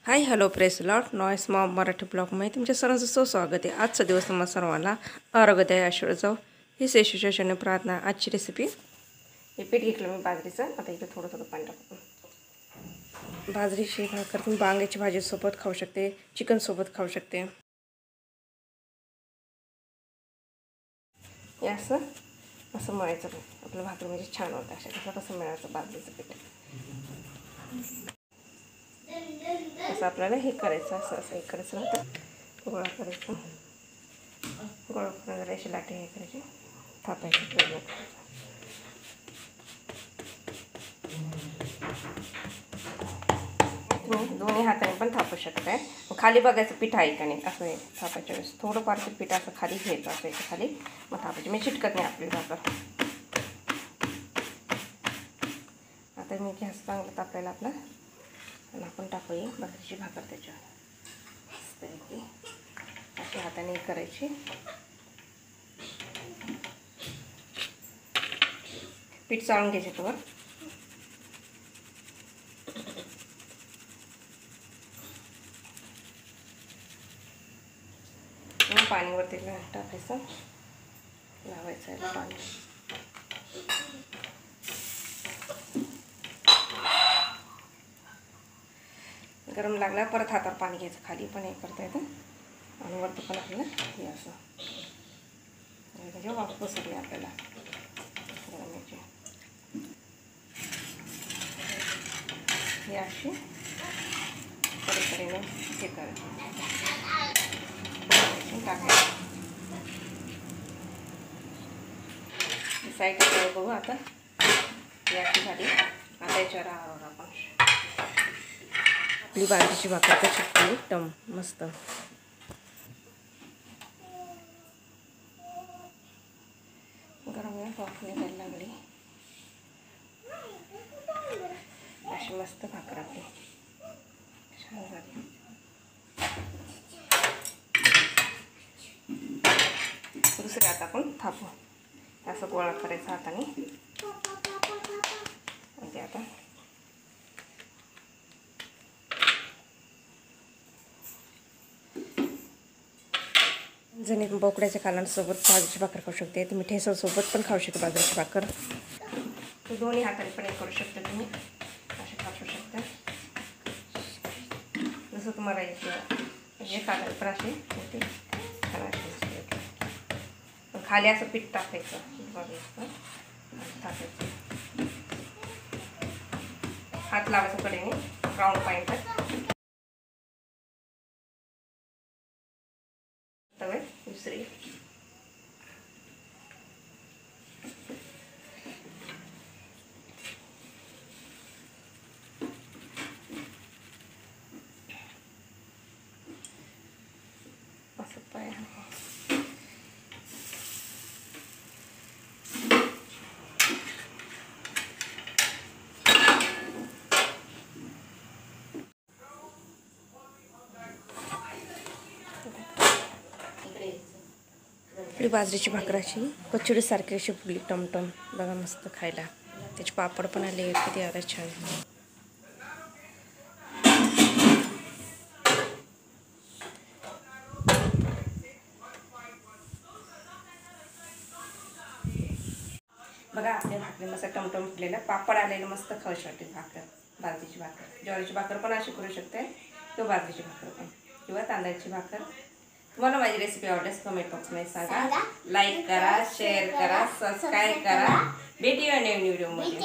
Hi hello press lot noise Maugham Marathi ब्लॉगमध्ये तुमच्या सर्वांचं स्वागत आहे। आजचा दिवस तुम्हाला सर्वांना आरोग्यदायी आशीर्वाद जाऊ ही शेषशने प्रार्थना। आजची रेसिपी हे पीठ घेतलं मी बाजरीचं। आता इथे थोडं थोडं पाणी टाकतो। बाजरीची भाकर तुम्ही वांग्याची भाजीसोबत खाऊ शकते, चिकनसोबत खाऊ शकते। हे असं मळायचं आपलं भाकर म्हणजे छान होतं। अशा कसं मिळायचं बाजरीचं पीठ असं आपल्याला हे करायचं, असं हे करायचं नंतर गोळा करायचा। गोळा करून जरा अशी लाटे हे करायची, थापायची प्रयत्न करायचा। तुम्ही दोन्ही हाताने पण थापू शकताय। खाली बघायचं पीठ आहे का नाही असं हे थापायच्या वेळेस थोडं पारचं पीठ असं खाली घ्यायचं, असं याच्या खाली मग थापायची मी चिटकत नाही आपली भाकर। आता मी गॅस चांगलं तापलेला आपला आणि आपण टाकूया बाजरीची भाकर त्याच्यावर। अशा हाताने करायची, पीठ चाळून घ्यायचे तोवर। पाणीवरती टाकायचं, लावायचं आहे पाणी। गरम लागला परत हातावर पाणी घ्यायचं, खाली पण हे करता येतं आणि वरती पण आपल्याला हे असं म्हणजे वाफ बसवली आपल्याला गरमाची। हे अशी परीने हे करायचं, टाकायचं साईडला बघू। आता ही अशी झाली। आता याच्यावर आवर आपण आपली बाजरीची भाकर कशी एकदम मस्त गरम वाफ निघायला लागली। अशी मस्त भाकर आपली छान झाली। दुसरे आता आपण थापू, असं गोळा करायचा हाताने। म्हणजे आता जणी बोकड्याच्या कालांसोबत बाजरीची भाकर खाऊ शकते, तुम्ही ठेचासोबत पण खाऊ शकता बाजरीची भाकर। दोन्ही हाताने पण हे करू शकता, तुम्ही असे खाऊ शकता जसं तुम्हाला येते। हे काढायला पण असे होते छान असे, पण खाली असं पीठ टाकायचं बघायचं, टाकायचं हात लावायचं कडेने राऊंड पाहिजे। तवे दुसरी असं पाय आपली बाजरीची भाकराची कचोरीसारखी अशी फुगली टमटम बघा मस्त खायला। त्याचे पापड पण आले किती आता छान। बघा आपल्या भाकरी मस्त टमटम फुगलेलं, पापड आलेलं मस्त खाऊ शकते भाकर बाजरीची भाकर। ज्वारीची भाकर पण अशी करू शकते किंवा बाजरीची भाकर पण किंवा तांदळाची भाकर। तुम्हाला माझी रेसिपी आवडल्यास कमेंट बॉक्समध्ये सांगा, लाईक करा, शेअर करा, सबस्क्राईब करा। भेटूया नवीन व्हिडिओमध्ये।